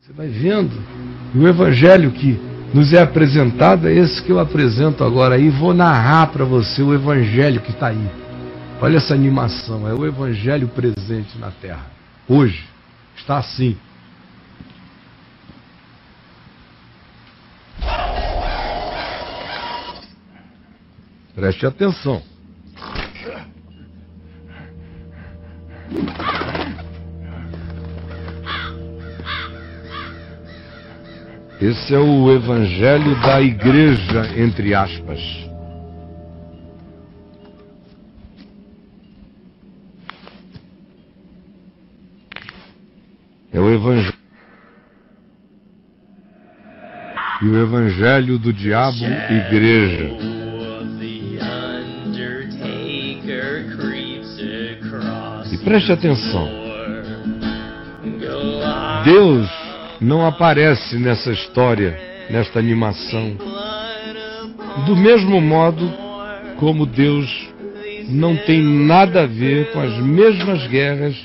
Você vai vendo. E o evangelho que nos é apresentado é esse que eu apresento agora aí. Vou narrar para você o evangelho que está aí. Olha essa animação. É o evangelho presente na terra. Hoje. Está assim. Preste atenção. Esse é o evangelho da igreja, entre aspas. É o evangelho. E o evangelho do diabo, igreja. E preste atenção. Deus não aparece nessa história, nesta animação. Do mesmo modo como Deus não tem nada a ver com as mesmas guerras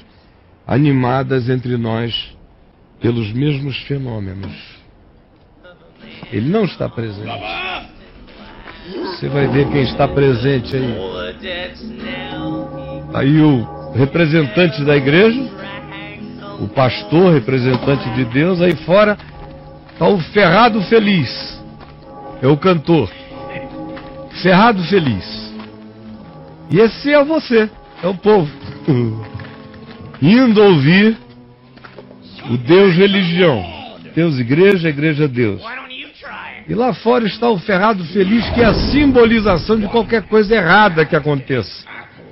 animadas entre nós pelos mesmos fenômenos. Ele não está presente. Você vai ver quem está presente aí. Aí o representante da igreja, o pastor, representante de Deus. Aí fora está o ferrado feliz. É o cantor. Ferrado feliz. E esse é você, é o povo. Indo ouvir o Deus religião. Deus igreja, igreja Deus. E lá fora está o ferrado feliz, que é a simbolização de qualquer coisa errada que aconteça.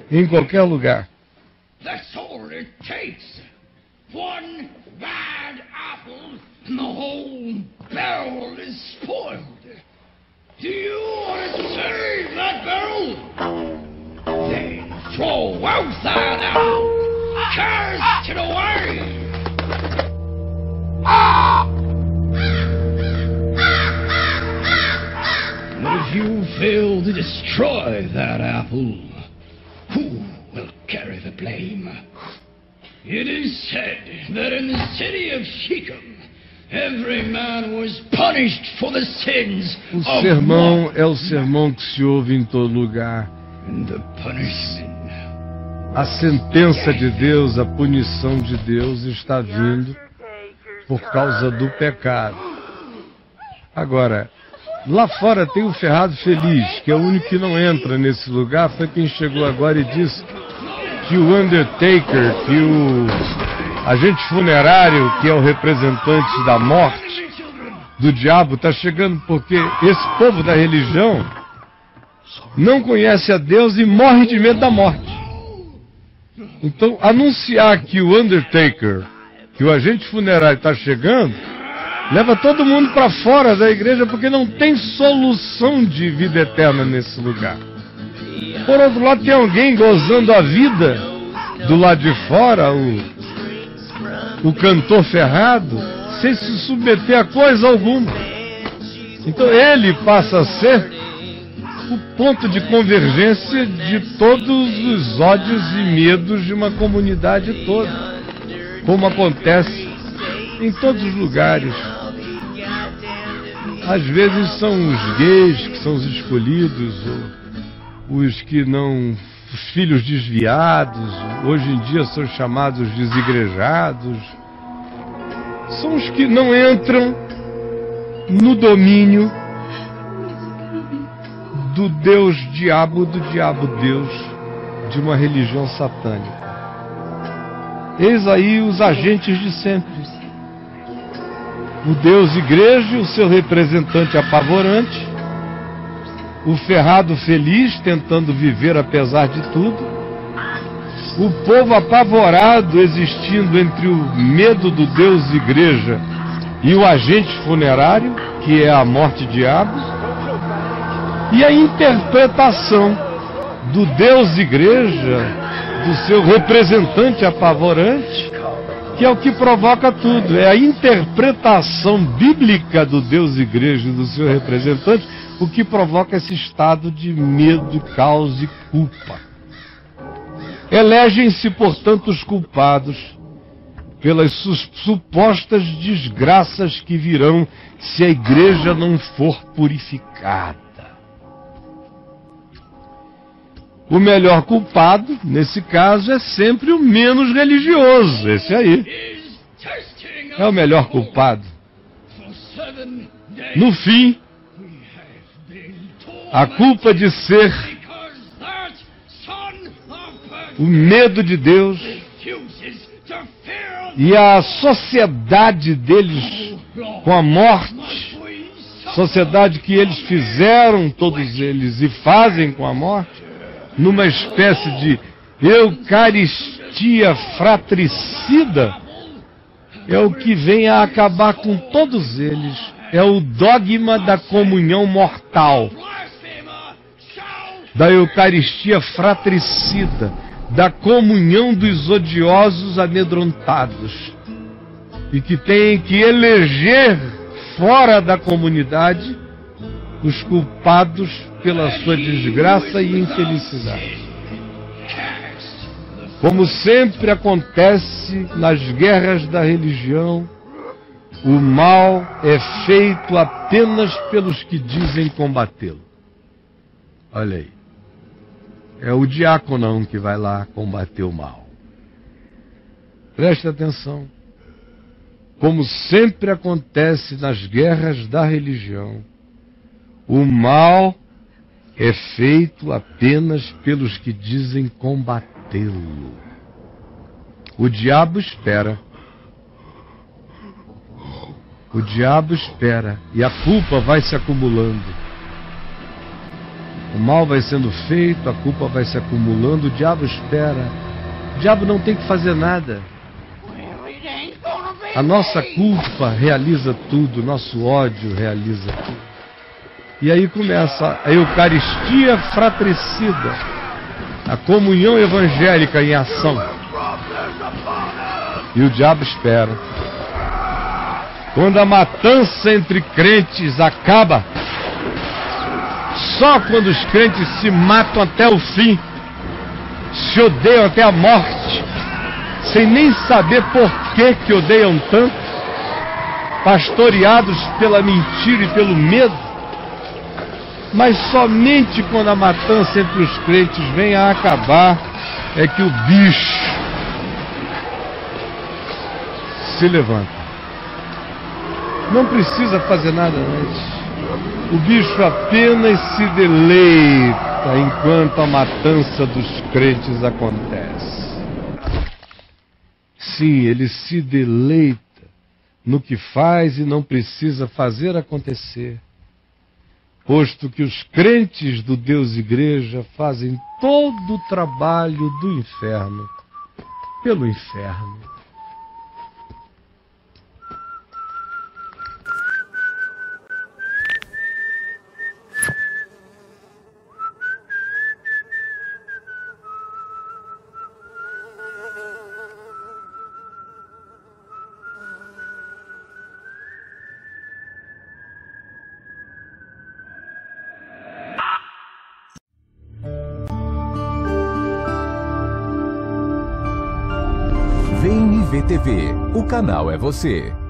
Em qualquer lugar. That's all it takes. One bad apple and the whole barrel is spoiled. Do you want to save that barrel? Then throw out that apple. Cast it away. But if you fail to destroy that apple, who will carry the blame? It is said that in the city of Shechem, every man was punished for the sins O of sermão one é o sermão que se ouve em todo lugar. and the punishment. A sentença de Deus, a punição de Deus está vindo por causa do pecado. Agora, lá fora tem o ferrado feliz, que é o único que não entra nesse lugar. Foi quem chegou agora e disse que o Undertaker, que o agente funerário, que é o representante da morte, do diabo, está chegando porque esse povo da religião não conhece a Deus e morre de medo da morte. Então, anunciar que o Undertaker, que o agente funerário está chegando, leva todo mundo para fora da igreja, porque não tem solução de vida eterna nesse lugar. Por outro lado, tem alguém gozando a vida do lado de fora, o cantor ferrado, sem se submeter a coisa alguma. Então ele passa a ser o ponto de convergência de todos os ódios e medos de uma comunidade toda, como acontece em todos os lugares. Às vezes são os gays que são os escolhidos, ou os que não, os filhos desviados, hoje em dia são chamados desigrejados. São os que não entram no domínio do Deus diabo, do diabo Deus, de uma religião satânica. Eis aí os agentes de sempre. O Deus igreja, o seu representante apavorante, o ferrado feliz tentando viver apesar de tudo, o povo apavorado existindo entre o medo do Deus igreja e o agente funerário, que é a morte diabo, e a interpretação do Deus igreja, do seu representante apavorante, que é o que provoca tudo. É a interpretação bíblica do Deus igreja e do seu representante o que provoca esse estado de medo, caos e culpa. Elegem-se, portanto, os culpados pelas supostas desgraças que virão se a igreja não for purificada. O melhor culpado, nesse caso, é sempre o menos religioso. Esse aí é o melhor culpado. No fim, a culpa de ser o medo de Deus e a sociedade deles com a morte, sociedade que eles fizeram, todos eles, e fazem com a morte, numa espécie de eucaristia fratricida, é o que vem a acabar com todos eles. É o dogma da comunhão mortal, da eucaristia fratricida, da comunhão dos odiosos amedrontados, e que tem que eleger fora da comunidade os culpados pela sua desgraça e infelicidade. Como sempre acontece nas guerras da religião, o mal é feito apenas pelos que dizem combatê-lo. Olha aí. É o diácono que vai lá combater o mal. Preste atenção. Como sempre acontece nas guerras da religião, o mal é feito apenas pelos que dizem combatê-lo. O diabo espera. O diabo espera e a culpa vai se acumulando. O mal vai sendo feito, a culpa vai se acumulando, o diabo espera. O diabo não tem que fazer nada. A nossa culpa realiza tudo, nosso ódio realiza tudo. E aí começa a eucaristia fratricida, a comunhão evangélica em ação. E o diabo espera. Quando a matança entre crentes acaba, só quando os crentes se matam até o fim, se odeiam até a morte, sem nem saber por que odeiam tanto, pastoreados pela mentira e pelo medo, mas somente quando a matança entre os crentes vem a acabar, é que o bicho se levanta. Não precisa fazer nada antes. O bicho apenas se deleita enquanto a matança dos crentes acontece. Sim, ele se deleita no que faz e não precisa fazer acontecer, posto que os crentes do Deus Igreja fazem todo o trabalho do inferno pelo inferno. VNV TV, o canal é você.